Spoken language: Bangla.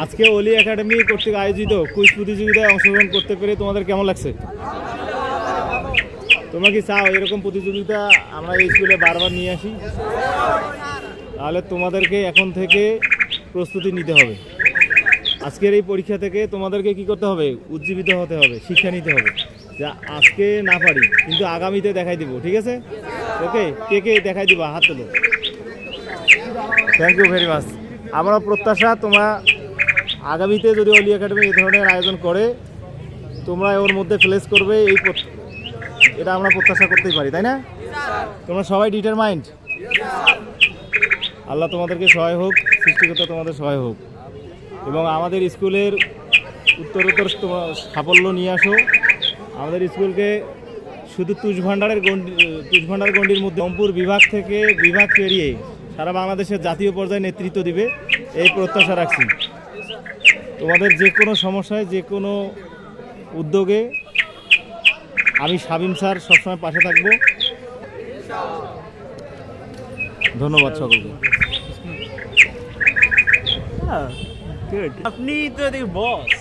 আজকে অলি একাডেমি কর্তৃক আয়োজিত কুইজ প্রতিযোগিতায় অংশগ্রহণ করতে পেরে তোমাদের কেমন লাগছে? তোমরা কি চাও এরকম প্রতিযোগিতা আমরা এই স্কুলে বারবার নিয়ে আসি? তাহলে তোমাদেরকে এখন থেকে প্রস্তুতি নিতে হবে। আজকের এই পরীক্ষা থেকে তোমাদেরকে কি করতে হবে? উজ্জীবিত হতে হবে, শিক্ষা নিতে হবে। যা আজকে না পারি কিন্তু আগামীতে দেখাই দিব, ঠিক আছে? ওকে, কে কে দেখাই দিবা? হাত তোলো। Thank you very much. আমরা প্রত্যাশা তোমরা আগামীতে যদি অলি একাডেমি এই ধরনের আয়োজন করে তোমরা ওর মধ্যে প্লেস করবে, এটা আমরা প্রত্যাশা করতেই পারি, তাই না? তোমরা সবাই ডিটারমাইন্ড। আল্লাহ তোমাদেরকে সহায় হোক, সৃষ্টিকর্তা তোমাদের সহায় হোক এবং আমাদের স্কুলের উত্তরোত্তর সাফল্য নিয়ে আসো। আমাদের স্কুলকে শুধু তুষভান্ডার গণ্ডির মধ্যে রংপুর বিভাগ থেকে বিভাগ পেরিয়ে সারা বাংলাদেশের জাতীয় পর্যায়ে নেতৃত্ব দিবে এই প্রত্যাশা রাখছি। তোমাদের যে কোনো সমস্যায়, যে কোনো উদ্যোগে আমি শামীম স্যার সবসময় পাশে থাকবো। ধন্যবাদ সকলকে। আপনি তো বস।